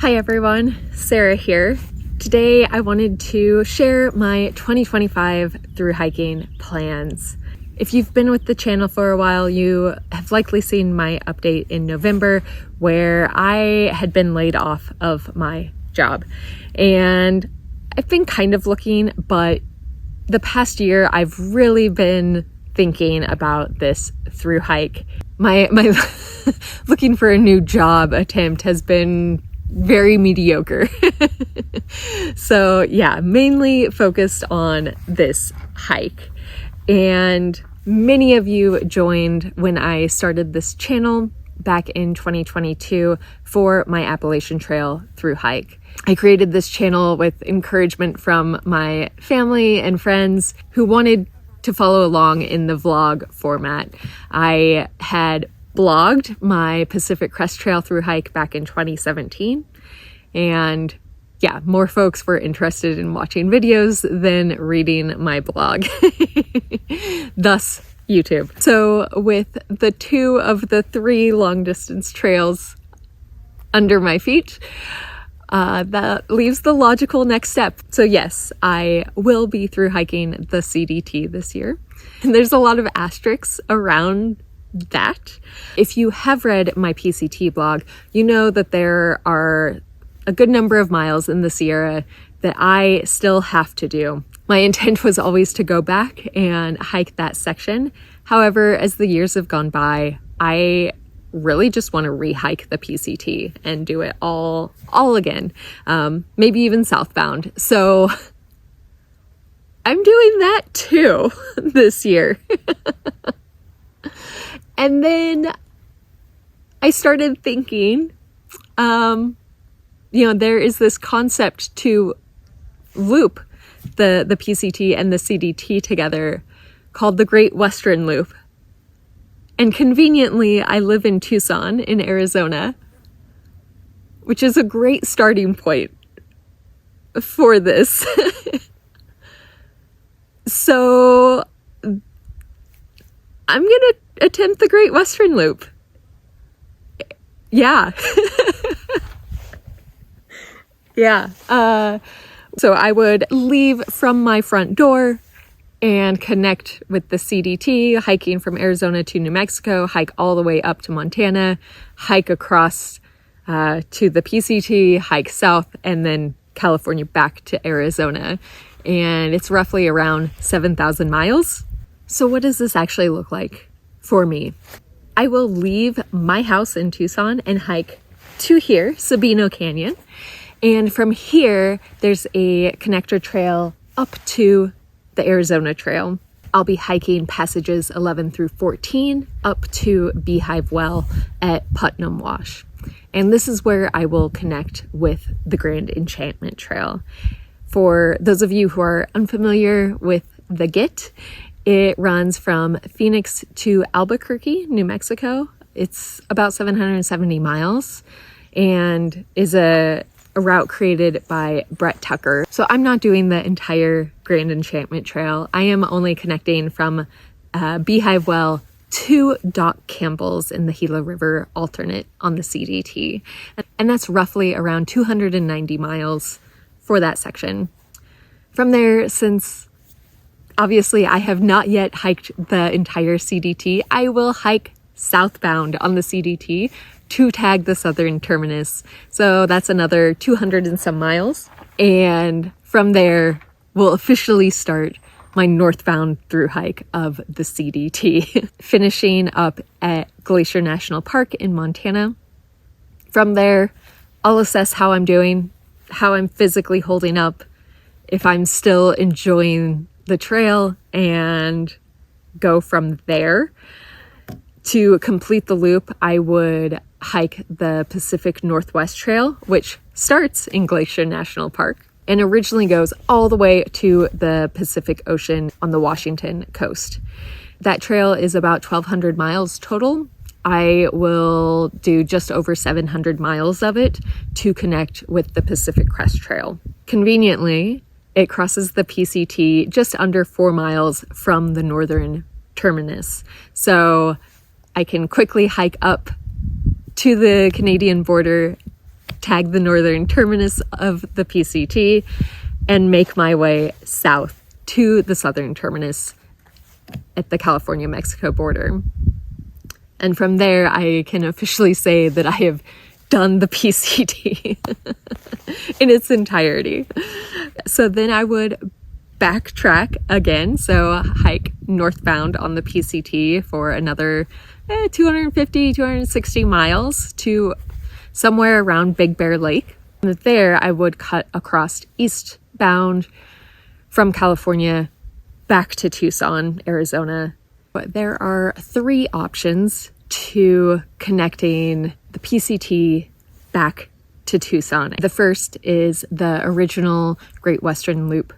Hi everyone, Sarah here. Today I wanted to share my 2025 through hiking plans. If you've been with the channel for a while, you have likely seen my update in November where I had been laid off of my job. And I've been kind of looking, but the past year I've really been thinking about this through hike. My looking for a new job attempt has been very mediocre. So yeah, mainly focused on this hike. And many of you joined when I started this channel back in 2022 for my Appalachian Trail through hike. I created this channel with encouragement from my family and friends who wanted to follow along in the vlog format. I had blogged my Pacific Crest Trail through hike back in 2017, and yeah, more folks were interested in watching videos than reading my blog. Thus YouTube. So with the two of the three long distance trails under my feet, that leaves the logical next step. So yes, I will be through hiking the CDT this year. And there's a lot of asterisks around that. If you have read my PCT blog, you know that there are a good number of miles in the Sierra that I still have to do. My intent was always to go back and hike that section. However, as the years have gone by, I really just want to re-hike the PCT and do it all again, maybe even southbound. So I'm doing that too this year. And then I started thinking, there is this concept to loop the PCT and the CDT together called the Great Western Loop. And conveniently, I live in Tucson in Arizona, which is a great starting point for this. So I'm going to attempt the Great Western Loop. Yeah. Yeah. So I would leave from my front door and connect with the CDT, hiking from Arizona to New Mexico, hike all the way up to Montana, hike across to the PCT, hike south, and then California back to Arizona. And it's roughly around 7,000 miles. So what does this actually look like for me? I will leave my house in Tucson and hike to here, Sabino Canyon. And from here, there's a connector trail up to the Arizona Trail. I'll be hiking passages 11 through 14 up to Beehive Well at Putnam Wash. And this is where I will connect with the Grand Enchantment Trail. For those of you who are unfamiliar with the GIT, it runs from Phoenix to Albuquerque, New Mexico. It's about 770 miles and is a route created by Brett Tucker. So I'm not doing the entire Grand Enchantment Trail. I am only connecting from Beehive Well to Doc Campbell's in the Gila River alternate on the CDT. And that's roughly around 290 miles for that section. From there, since obviously I have not yet hiked the entire CDT, I will hike southbound on the CDT to tag the southern terminus. So that's another 200 and some miles. And from there, we'll officially start my northbound through hike of the CDT, finishing up at Glacier National Park in Montana. From there, I'll assess how I'm doing, how I'm physically holding up, if I'm still enjoying the trail, and go from there. To complete the loop, I would hike the Pacific Northwest Trail, which starts in Glacier National Park and originally goes all the way to the Pacific Ocean on the Washington coast. That trail is about 1,200 miles total. I will do just over 700 miles of it to connect with the Pacific Crest Trail. Conveniently, it crosses the PCT just under 4 miles from the northern terminus. So I can quickly hike up to the Canadian border, tag the northern terminus of the PCT, and make my way south to the southern terminus at the California-Mexico border. And from there, I can officially say that I have done the PCT in its entirety. So then I would backtrack again, so hike northbound on the PCT for another 260 miles to somewhere around Big Bear Lake. And there I would cut across eastbound from California back to Tucson, Arizona. But there are 3 options to connecting the PCT back to Tucson. The first is the original Great Western Loop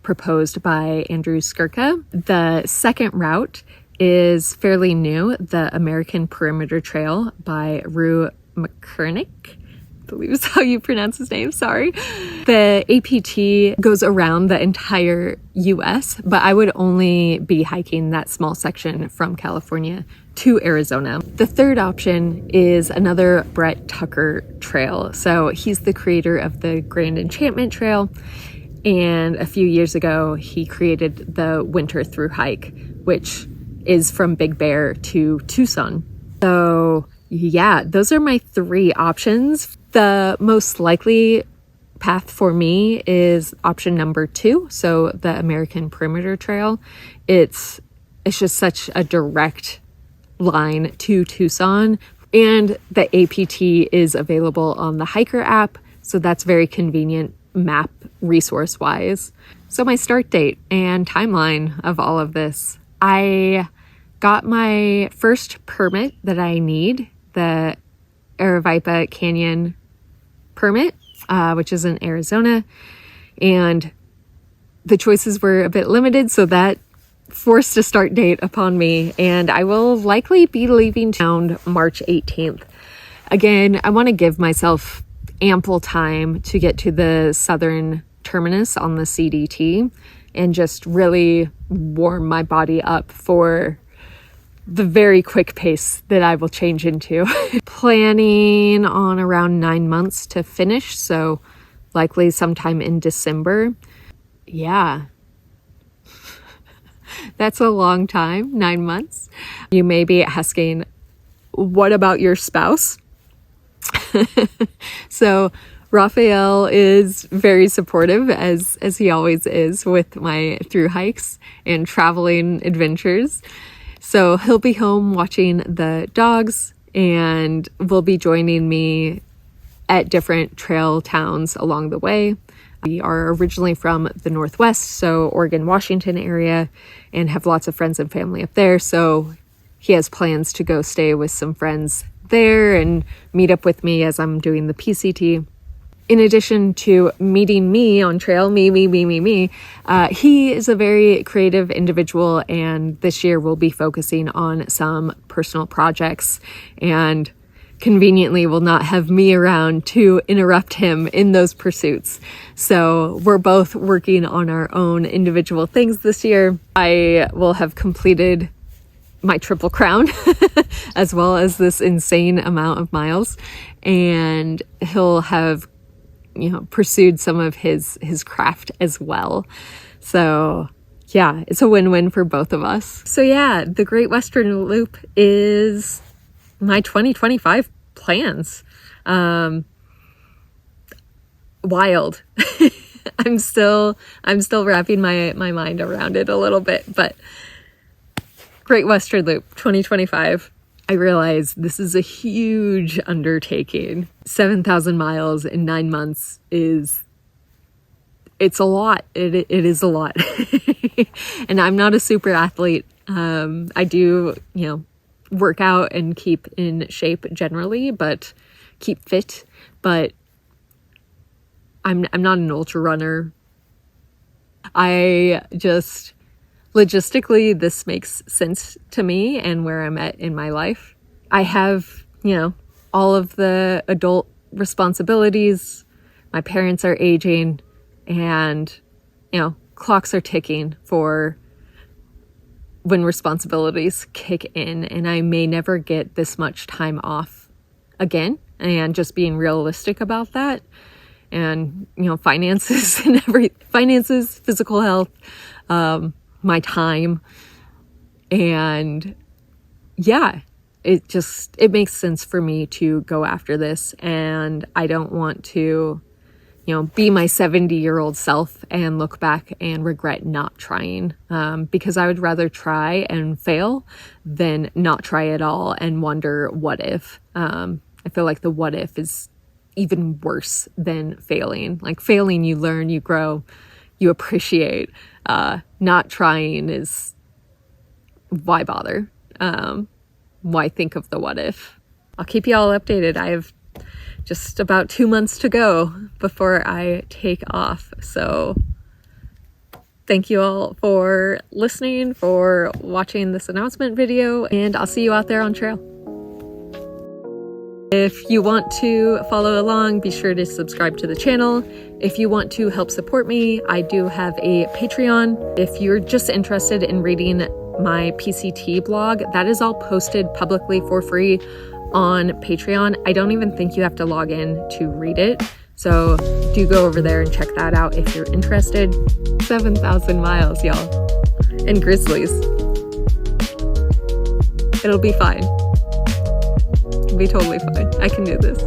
proposed by Andrew Skurka. The second route is fairly new, the American Perimeter Trail by Rue McCormick. I believe is how you pronounce his name, sorry. The APT goes around the entire US, but I would only be hiking that small section from California to Arizona. The third option is another Brett Tucker trail. So he's the creator of the Grand Enchantment Trail, and a few years ago he created the Winter Through Hike, which is from Big Bear to Tucson. So yeah, those are my 3 options. The most likely path for me is option number 2, so the American Perimeter Trail. It's just such a direct line to Tucson, and the APT is available on the Hiker app, so that's very convenient map resource wise. So my start date and timeline of all of this. I got my first permit that I need, the Aravaipa Canyon permit, which is in Arizona, and the choices were a bit limited, so that forced a start date upon me, and I will likely be leaving town March 18th. Again, I want to give myself ample time to get to the southern terminus on the CDT and just really warm my body up for the very quick pace that I will change into. Planning on around 9 months to finish, so likely sometime in December. Yeah. That's a long time, 9 months. You may be asking, what about your spouse? So Raphael is very supportive, as he always is, with my through hikes and traveling adventures. So he'll be home watching the dogs and will be joining me at different trail towns along the way. We are originally from the Northwest, so Oregon, Washington area, and have lots of friends and family up there. So he has plans to go stay with some friends there and meet up with me as I'm doing the PCT. In addition to meeting me on trail, me, he is a very creative individual, and this year we'll be focusing on some personal projects, and conveniently will not have me around to interrupt him in those pursuits. So we're both working on our own individual things this year. I will have completed my Triple Crown as well as this insane amount of miles, and he'll have pursued some of his craft as well. So yeah, it's a win-win for both of us. So yeah, the Great Western Loop is my 2025 plans. Wild. I'm still wrapping my mind around it a little bit, but Great Western Loop 2025. I realize this is a huge undertaking. 7,000 miles in 9 months it's a lot. It is a lot. And I'm not a super athlete. I do, work out and keep in shape generally, but keep fit. But I'm not an ultra runner. I just logistically, this makes sense to me and where I'm at in my life. I have, all of the adult responsibilities. My parents are aging, and, clocks are ticking for when responsibilities kick in, and I may never get this much time off again. and just being realistic about that. And, finances and finances, physical health, my time. And yeah, it makes sense for me to go after this. And I don't want to, be my 70-year-old self and look back and regret not trying, because I would rather try and fail than not try at all and wonder what if. I feel like the what if is even worse than failing. Like failing, you learn, you grow, you appreciate. Not trying is, why bother? Why think of the what if? I'll keep you all updated. I have just about 2 months to go before I take off. So thank you all for listening, for watching this announcement video, and I'll see you out there on trail. If you want to follow along, be sure to subscribe to the channel. If you want to help support me, I do have a Patreon. If you're just interested in reading my PCT blog, that is all posted publicly for free on Patreon. I don't even think you have to log in to read it. So do go over there and check that out if you're interested. 7,000 miles, y'all. And grizzlies. It'll be fine. It'll be totally fine. I can do this.